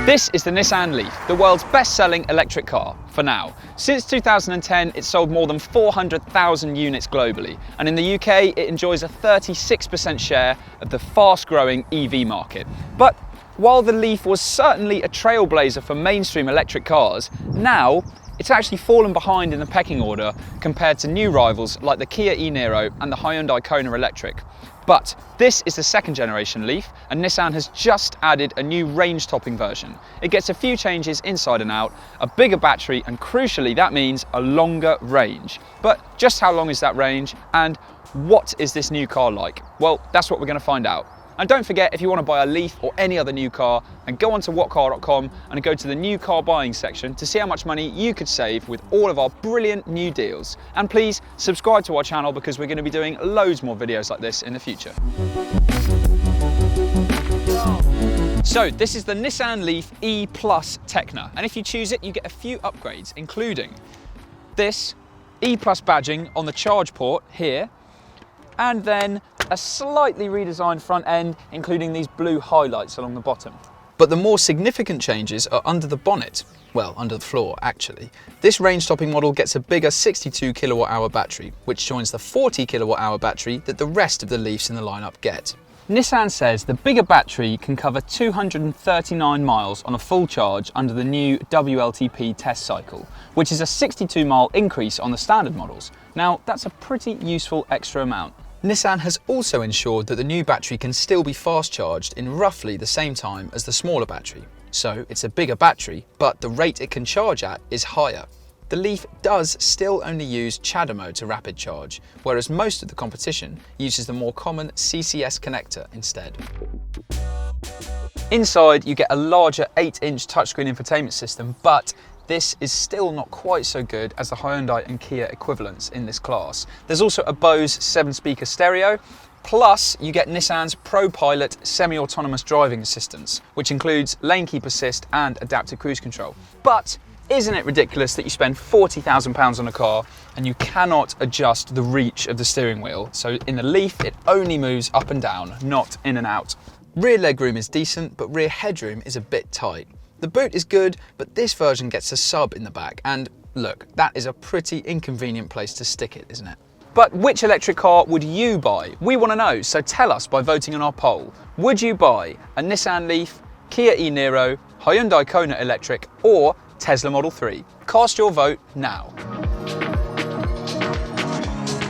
This is the Nissan Leaf, the world's best-selling electric car, for now. Since 2010, it's sold more than 400,000 units globally, and in the UK, it enjoys a 36% share of the fast-growing EV market. But while the Leaf was certainly a trailblazer for mainstream electric cars, now it's actually fallen behind in the pecking order compared to new rivals like the Kia e-Niro and the Hyundai Kona Electric. But this is the second generation Leaf, and Nissan has just added a new range-topping version. It gets a few changes inside and out, a bigger battery, and crucially that means a longer range. But just how long is that range, and what is this new car like? Well, that's what we're going to find out. And don't forget, if you want to buy a Leaf or any other new car, then go onto whatcar.com and go to the new car buying section to see how much money you could save with all of our brilliant new deals. And please subscribe to our channel because we're going to be doing loads more videos like this in the future. So this is the Nissan Leaf E Plus Tekna, and if you choose it, you get a few upgrades, including this E Plus badging on the charge port here, and then a slightly redesigned front end, including these blue highlights along the bottom. But the more significant changes are under the bonnet. Well, under the floor, actually. This range-topping model gets a bigger 62 kilowatt-hour battery, which joins the 40 kilowatt-hour battery that the rest of the Leafs in the lineup get. Nissan says the bigger battery can cover 239 miles on a full charge under the new WLTP test cycle, which is a 62-mile increase on the standard models. Now, that's a pretty useful extra amount. Nissan has also ensured that the new battery can still be fast charged in roughly the same time as the smaller battery. So it's a bigger battery, but the rate it can charge at is higher. The Leaf does still only use CHAdeMO to rapid charge, whereas most of the competition uses the more common CCS connector instead. Inside, you get a larger 8-inch touchscreen infotainment system, but this is still not quite so good as the Hyundai and Kia equivalents in this class. There's also a Bose 7-speaker stereo, plus you get Nissan's ProPilot semi-autonomous driving assistance, which includes lane keep assist and adaptive cruise control. But isn't it ridiculous that you spend £40,000 on a car and you cannot adjust the reach of the steering wheel? So in the Leaf, it only moves up and down, not in and out. Rear legroom is decent, but rear headroom is a bit tight. The boot is good, but this version gets a sub in the back, and look, that is a pretty inconvenient place to stick it, isn't it? But which electric car would you buy? We want to know, so tell us by voting on our poll. Would you buy a Nissan Leaf, Kia e-Niro, Hyundai Kona Electric, or Tesla Model 3? Cast your vote now.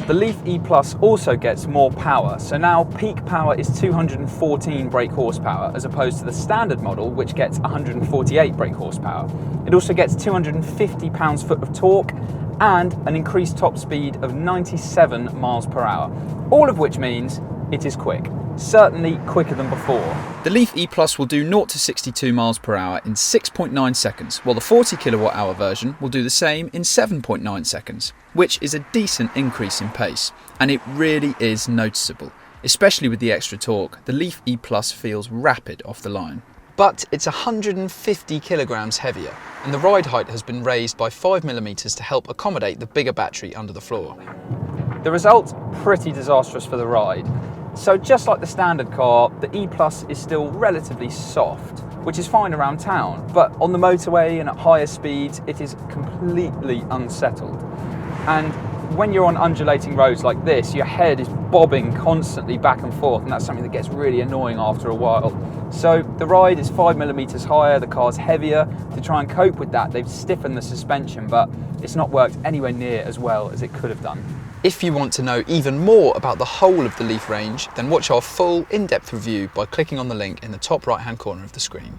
The Leaf E Plus also gets more power, so now peak power is 214 brake horsepower as opposed to the standard model, which gets 148 brake horsepower. It also gets 250 pounds-foot of torque and an increased top speed of 97 miles per hour, all of which means it is quick. Certainly quicker than before. The Leaf E Plus will do 0 to 62 miles per hour in 6.9 seconds, while the 40 kilowatt hour version will do the same in 7.9 seconds, which is a decent increase in pace, and it really is noticeable. Especially with the extra torque, the Leaf E Plus feels rapid off the line. But it's 150 kilograms heavier, and the ride height has been raised by 5mm to help accommodate the bigger battery under the floor. The result, pretty disastrous for the ride. So just like the standard car, the E Plus is still relatively soft, which is fine around town, but on the motorway and at higher speeds, it is completely unsettled. And when you're on undulating roads like this, your head is bobbing constantly back and forth, and that's something that gets really annoying after a while. So the ride is 5mm higher, the car's heavier. To try and cope with that, they've stiffened the suspension, but it's not worked anywhere near as well as it could have done. If you want to know even more about the whole of the Leaf range, then watch our full in-depth review by clicking on the link in the top right-hand corner of the screen.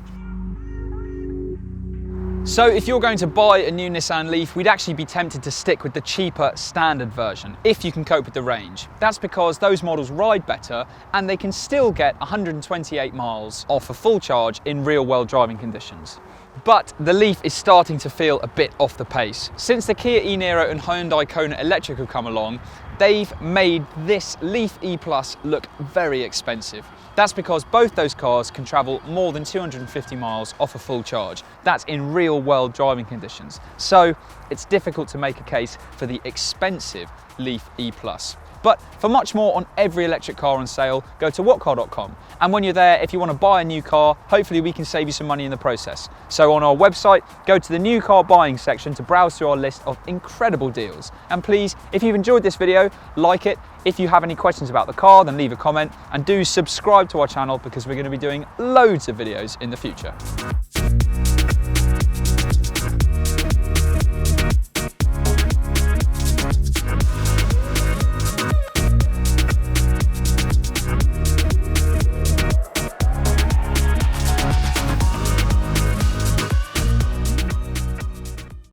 So if you're going to buy a new Nissan Leaf, we'd actually be tempted to stick with the cheaper standard version, if you can cope with the range. That's because those models ride better and they can still get 128 miles off a full charge in real-world driving conditions. But the Leaf is starting to feel a bit off the pace. Since the Kia e-Niro and Hyundai Kona Electric have come along, they've made this Leaf E Plus look very expensive. That's because both those cars can travel more than 250 miles off a full charge. That's in real world driving conditions. So it's difficult to make a case for the expensive Leaf E Plus. But for much more on every electric car on sale, go to whatcar.com. And when you're there, if you want to buy a new car, hopefully we can save you some money in the process. So on our website, go to the new car buying section to browse through our list of incredible deals. And please, if you've enjoyed this video, like it. If you have any questions about the car, then leave a comment, and do subscribe to our channel because we're going to be doing loads of videos in the future.